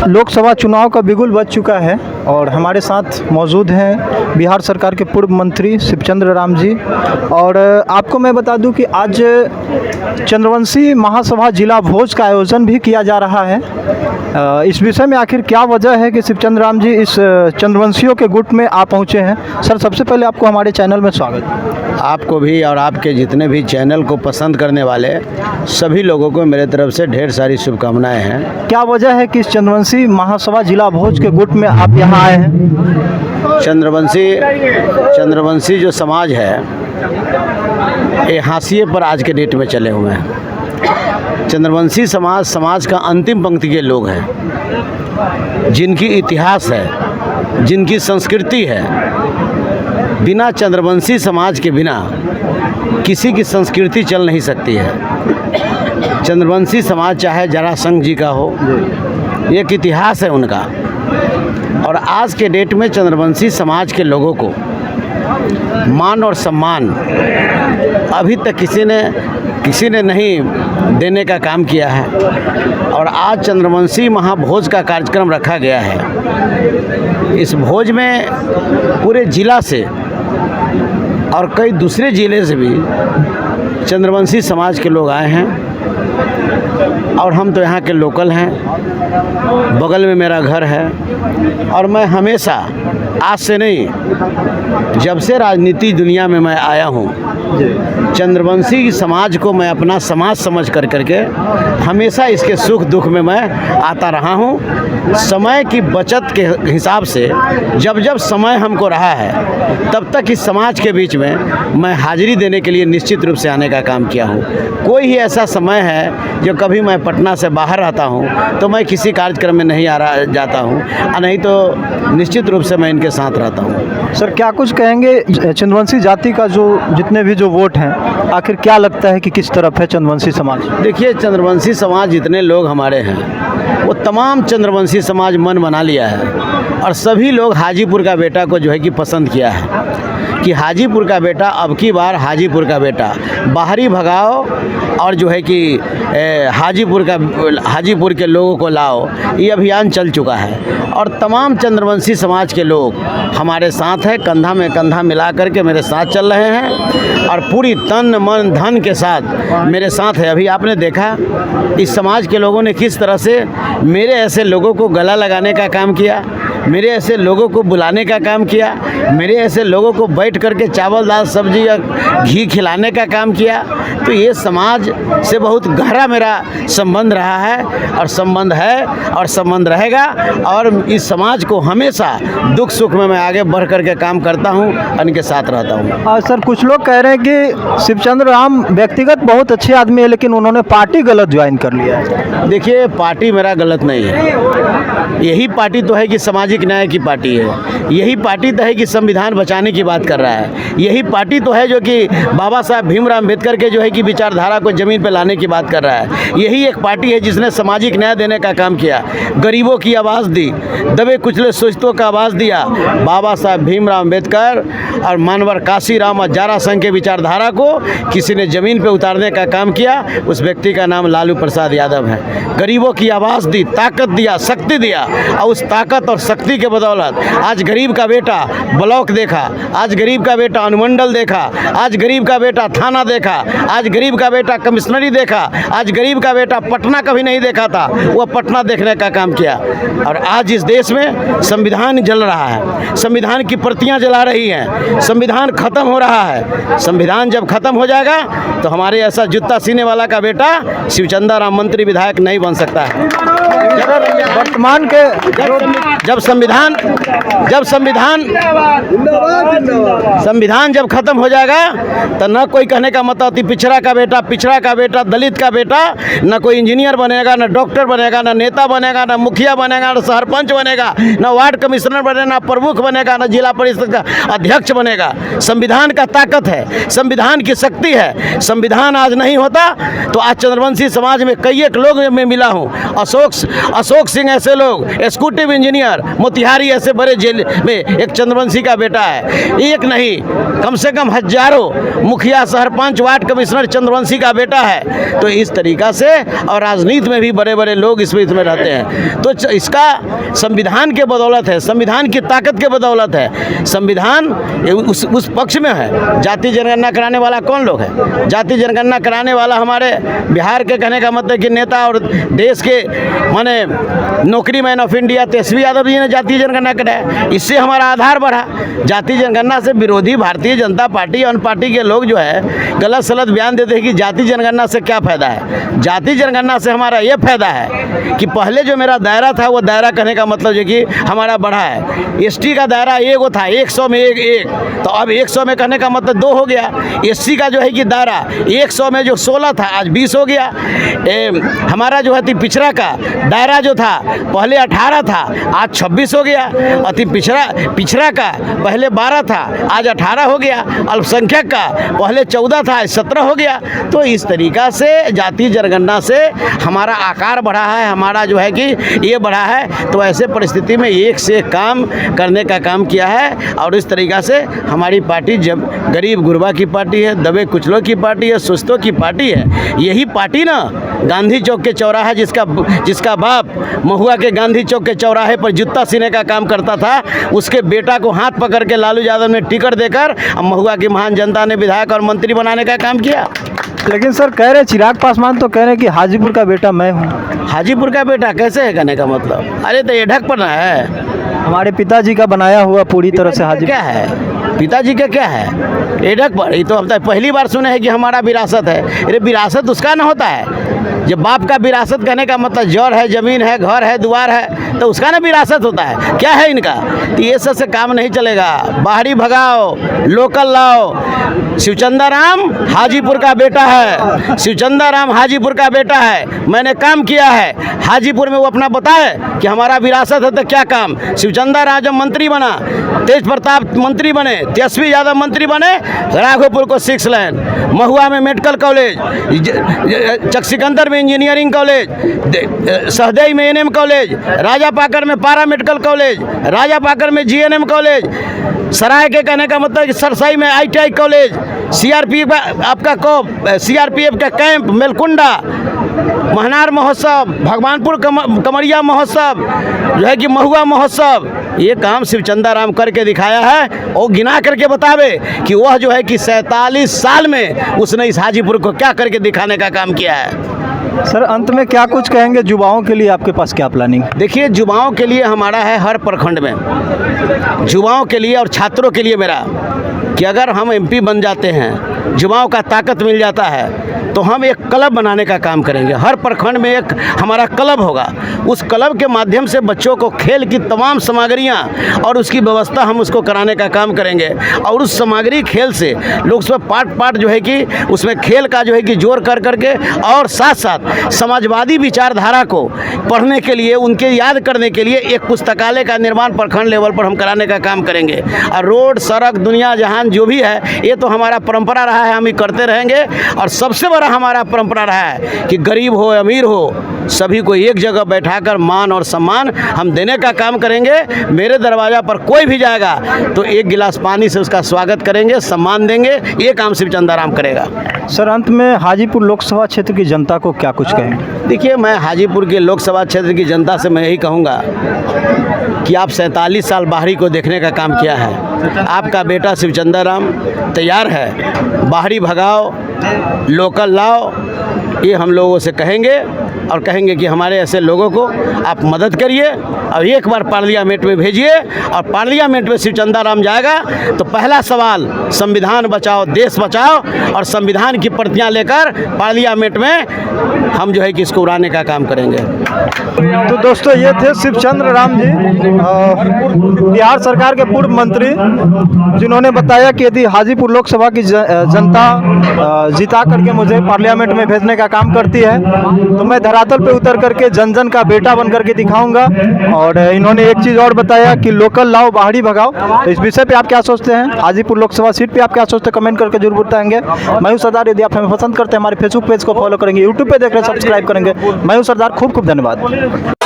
लोकसभा चुनाव का बिगुल बज चुका है और हमारे साथ मौजूद हैं बिहार सरकार के पूर्व मंत्री शिवचंद्र राम जी। और आपको मैं बता दूं कि आज चंद्रवंशी महासभा जिला भोज का आयोजन भी किया जा रहा है। इस विषय में आखिर क्या वजह है कि शिवचंद्र राम जी इस चंद्रवंशियों के गुट में आ पहुँचे हैं। सर, सबसे पहले आपको हमारे चैनल में स्वागत। आपको भी और आपके जितने भी चैनल को पसंद करने वाले सभी लोगों को मेरे तरफ से ढेर सारी शुभकामनाएं हैं। क्या वजह है कि इस चंद्रवंशी महासभा जिला भोज के गुट में आप यहाँ आए हैं? चंद्रवंशी जो समाज है ये हाशिए पर आज के डेट में चले हुए हैं। चंद्रवंशी समाज का अंतिम पंक्ति के लोग हैं, जिनकी इतिहास है, जिनकी संस्कृति है। बिना चंद्रवंशी समाज के बिना किसी की संस्कृति चल नहीं सकती है। चंद्रवंशी समाज चाहे जरासंध जी का हो, एक इतिहास है उनका। और आज के डेट में चंद्रवंशी समाज के लोगों को मान और सम्मान अभी तक किसी ने नहीं देने का काम किया है। और आज चंद्रवंशी महाभोज का कार्यक्रम रखा गया है। इस भोज में पूरे जिला से और कई दूसरे ज़िले से भी चंद्रवंशी समाज के लोग आए हैं। और हम तो यहाँ के लोकल हैं, बगल में मेरा घर है। और मैं हमेशा, आज से नहीं, जब से राजनीति दुनिया में मैं आया हूँ, चंद्रवंशी समाज को मैं अपना समाज समझ करके हमेशा इसके सुख दुख में मैं आता रहा हूँ। समय की बचत के हिसाब से जब जब समय हमको रहा है तब तक इस समाज के बीच में मैं हाजिरी देने के लिए निश्चित रूप से आने का काम किया हूँ। कोई ही ऐसा समय है जो कभी मैं पटना से बाहर रहता हूँ तो मैं किसी कार्यक्रम में नहीं जाता हूँ, नहीं तो निश्चित रूप से मैं इनके साथ रहता हूँ। सर, क्या कुछ कहेंगे चंद्रवंशी जाति का जितने भी जो वोट हैं, आखिर क्या लगता है कि किस तरफ है चंद्रवंशी समाज? देखिए, चंद्रवंशी समाज जितने लोग हमारे हैं वो तमाम चंद्रवंशी समाज मन बना लिया है। और सभी लोग हाजीपुर का बेटा को जो है कि पसंद किया है कि हाजीपुर का बेटा, अब की बार हाजीपुर का बेटा बाहरी भगाओ और जो है कि हाजीपुर के लोगों को लाओ। ये अभियान चल चुका है और तमाम चंद्रवंशी समाज के लोग हमारे साथ हैं, कंधा में कंधा मिला करके मेरे साथ चल रहे हैं और पूरी तन मन धन के साथ मेरे साथ है। अभी आपने देखा इस समाज के लोगों ने किस तरह से मेरे ऐसे लोगों को गला लगाने का काम किया, मेरे ऐसे लोगों को बुलाने का काम किया, मेरे ऐसे लोगों को बैठ करके चावल दाल सब्जी या घी खिलाने का काम किया। तो ये समाज से बहुत गहरा मेरा संबंध रहा है और संबंध है और संबंध रहेगा। और इस समाज को हमेशा दुख सुख में मैं आगे बढ़ करके काम करता हूँ, इनके साथ रहता हूँ। सर, कुछ लोग कह रहे हैं कि शिवचंद्र राम व्यक्तिगत बहुत अच्छे आदमी है, लेकिन उन्होंने पार्टी गलत ज्वाइन कर लिया है। देखिए, पार्टी मेरा गलत नहीं है। यही पार्टी तो है कि सामाजिक न्याय की पार्टी है। यही पार्टी तो है कि संविधान बचाने की बात कर रहा है। यही पार्टी तो है जो कि बाबा साहब भीमराव अम्बेडकर के जो है कि विचारधारा को ज़मीन पर लाने की बात कर रहा है। यही एक पार्टी है जिसने सामाजिक न्याय देने का काम किया, गरीबों की आवाज़ दी, दबे कुचले शोषितों का आवाज़ दिया। बाबा साहब भीमराव अम्बेडकर और मानवर काशीराम और जरासंध के विचारधारा को किसी ने ज़मीन पर उतारने का काम किया। उस व्यक्ति का नाम लालू प्रसाद यादव है। गरीबों की आवाज़ दी, ताकत दिया, शक्ति दिया और उस ताकत और शक्ति के बदौलत आज गरीब का बेटा ब्लॉक देखा, आज गरीब का बेटा अनुमंडल देखा, आज गरीब का बेटा थाना देखा, आज गरीब का बेटा कमिश्नरी देखा, आज गरीब का बेटा पटना कभी नहीं देखा था, वह पटना देखने का काम किया। और आज इस देश में संविधान जल रहा है, संविधान की प्रतियां जला रही हैं, संविधान खत्म हो रहा है। संविधान जब खत्म हो जाएगा तो हमारे ऐसा जूता सीने वाला का बेटा शिवचंद्र राम मंत्री विधायक नहीं बन सकता है। वर्तमान के जब संविधान जब खत्म हो जाएगा तो न कोई कहने का मतलब पिछड़ा का बेटा, दलित का बेटा, न कोई इंजीनियर बनेगा, न डॉक्टर बनेगा, न नेता बनेगा, न मुखिया बनेगा, न सरपंच बनेगा, न वार्ड कमिश्नर बनेगा, न प्रमुख बनेगा, न जिला परिषद का अध्यक्ष बनेगा। संविधान का ताकत है, संविधान की शक्ति है। संविधान आज नहीं होता तो आज चंद्रवंशी समाज में कई एक लोग मैं मिला हूँ, अशोक सिंह ऐसे लोग, एग्जीक्यूटिव इंजीनियर मोतिहारी ऐसे बड़े जेल में एक चंद्रवंशी का बेटा है। एक नहीं, कम से कम हजारों मुखिया, सरपंच, वार्ड कमिश्नर चंद्रवंशी का बेटा है। तो इस तरीक़ा से, और राजनीति में भी बड़े बड़े लोग इसमें रहते हैं। तो इसका संविधान के बदौलत है, संविधान की ताकत के बदौलत है। संविधान उस पक्ष में है। जाति जनगणना कराने वाला कौन लोग है? जाति जनगणना कराने वाला हमारे बिहार के, कहने का मतलब कि नेता और देश के माने नौकरी man of India Tejashwi Yadav ji ने जाति जनगणना कराया। इससे हमारा आधार बढ़ा। जाति जनगणना से विरोधी भारतीय जनता पार्टी, अन्य पार्टी के लोग जो है गलत सलत बयान देते हैं कि जाति जनगणना से क्या फ़ायदा है। जाति जनगणना से हमारा ये फ़ायदा है कि पहले जो मेरा दायरा था, वो दायरा कहने का मतलब है कि हमारा बढ़ा है। एसटी का दायरा एगो था, 100 में एक, तो अब 100 में कहने का मतलब 2 हो गया। एससी का जो है कि दायरा 100 में जो 16 था, आज 20 हो गया। हमारा जो है पिछड़ा का दायरा जो था पहले 18 था, आज 26 हो गया। अति पिछड़ा का पहले 12 था, आज 18 हो गया। अल्पसंख्यक का पहले 14 था, आज 17 हो गया। तो इस तरीक़ा से जाति जनगणना से हमारा आकार बढ़ा है, हमारा जो है कि ये बढ़ा है। तो ऐसे परिस्थिति में एक से एक काम करने का काम किया है। और इस तरीक़ा से हमारी पार्टी जब गरीब गुरबा की पार्टी है, दबे कुचलों की पार्टी है, सुस्तों की पार्टी है। यही पार्टी ना गांधी चौक के चौराहे, जिसका बाप महुआ के गांधी चौक के चौराहे पर जूता सीने का काम करता था, उसके बेटा को हाथ पकड़ के लालू यादव ने टिकट देकर महुआ की महान जनता ने विधायक और मंत्री बनाने का काम किया। लेकिन सर कह रहे चिराग पासवान तो कह रहे कि हाजीपुर का बेटा मैं हूँ। हाजीपुर का बेटा कैसे है कहने का मतलब? अरे तो ये ढक पर ना है, हमारे पिताजी का बनाया हुआ पूरी तरह से हाजीपुर। क्या है पिताजी का, क्या है एडक पर? ये तो हम तो पहली बार सुने हैं कि हमारा विरासत है। अरे विरासत उसका ना होता है जब बाप का विरासत कहने का मतलब जड़ है, ज़मीन है, घर है, द्वार है, तो उसका ना विरासत होता है। क्या है इनका? तो ये सब से काम नहीं चलेगा। बाहरी भगाओ, लोकल लाओ। शिवचंद्र राम हाजीपुर का बेटा है, शिवचंद्र राम हाजीपुर का बेटा है। मैंने काम किया है हाजीपुर में, वो अपना बताए कि हमारा विरासत है। तो क्या काम? शिवचंद्र राम जब मंत्री बना, तेज प्रताप मंत्री बने, तेजस्वी यादव मंत्री बने, राघोपुर को 6 लाइन, महुआ में मेडिकल कॉलेज, चकसिकंदर में इंजीनियरिंग कॉलेज, सहदेई में एनएम कॉलेज, राजा पाकर में पारा मेडिकल कॉलेज, राजा पाकर में जीएनएम कॉलेज, सराय के कहने का मतलब कि सरसाई में आईटीआई कॉलेज, सीआरपीएफ आपका सीआरपीएफ का कैंप, मेलकुंडा, महनार महोत्सव, भगवानपुर कमरिया महोत्सव, जो है कि महुआ महोत्सव। ये काम शिवचंद्र राम करके दिखाया है। और गिना करके बतावे कि वह जो है कि 47 साल में उसने इस हाजीपुर को क्या करके दिखाने का काम किया है। सर अंत में क्या कुछ कहेंगे युवाओं के लिए? आपके पास क्या प्लानिंग? देखिए, युवाओं के लिए हमारा है हर प्रखंड में, युवाओं के लिए और छात्रों के लिए मेरा कि अगर हम एमपी बन जाते हैं, युवाओं का ताकत मिल जाता है, तो हम एक क्लब बनाने का काम करेंगे। हर प्रखंड में एक हमारा क्लब होगा। उस क्लब के माध्यम से बच्चों को खेल की तमाम सामग्रियाँ और उसकी व्यवस्था हम उसको कराने का काम करेंगे। और उस सामग्री खेल से लोग उसमें पार्ट जो है कि उसमें खेल का जो है कि जोड़ कर करके, और साथ साथ समाजवादी विचारधारा को पढ़ने के लिए, उनके याद करने के लिए एक पुस्तकालय का निर्माण प्रखंड लेवल पर हम कराने का काम करेंगे। और रोड, सड़क, दुनिया जहान जो भी है, ये तो हमारा परंपरा रहा है, हम ही करते रहेंगे। और सबसे बड़ा हमारा परंपरा रहा है कि गरीब हो अमीर हो, सभी को एक जगह बैठाकर मान और सम्मान हम देने का काम करेंगे। मेरे दरवाज़ा पर कोई भी जाएगा तो एक गिलास पानी से उसका स्वागत करेंगे, सम्मान देंगे। ये काम शिवचंद्र राम करेगा। सर अंत में हाजीपुर लोकसभा क्षेत्र की जनता को क्या कुछ कहेंगे? देखिए, मैं हाजीपुर के लोकसभा क्षेत्र की जनता से मैं यही कहूँगा कि आप 47 साल बाहरी को देखने का काम किया है। आपका बेटा शिवचंद्र राम तैयार है। बाहरी भगाओ, लोकल लाओ, ये हम लोगों से कहेंगे। और कहेंगे कि हमारे ऐसे लोगों को आप मदद करिए और एक बार पार्लियामेंट में भेजिए। और पार्लियामेंट में शिवचंद्र राम जाएगा तो पहला सवाल संविधान बचाओ, देश बचाओ, और संविधान की प्रतियां लेकर पार्लियामेंट में हम जो है कि इसको उड़ाने का काम करेंगे। तो दोस्तों, ये थे शिवचंद्र राम जी, बिहार सरकार के पूर्व मंत्री, जिन्होंने बताया कि यदि हाजीपुर लोकसभा की जनता जिता करके मुझे पार्लियामेंट में भेजने का काम करती है तो मैं धरातल पे उतर करके जन जन का बेटा बन करके दिखाऊंगा। और इन्होंने एक चीज़ और बताया कि लोकल लाओ, बाहरी भगाओ। तो इस विषय पे आप क्या सोचते हैं? हाजीपुर लोकसभा सीट पे आप क्या सोचते हैं? कमेंट करके जरूर बताएंगे। मैं हूं सरदार। यदि आप हमें पसंद करते हैं, हमारे फेसबुक पेज को फॉलो करेंगे, यूट्यूब पे देख रहे हैं, सब्सक्राइब करेंगे। मैं हूं सरदार। खूब खूब धन्यवाद।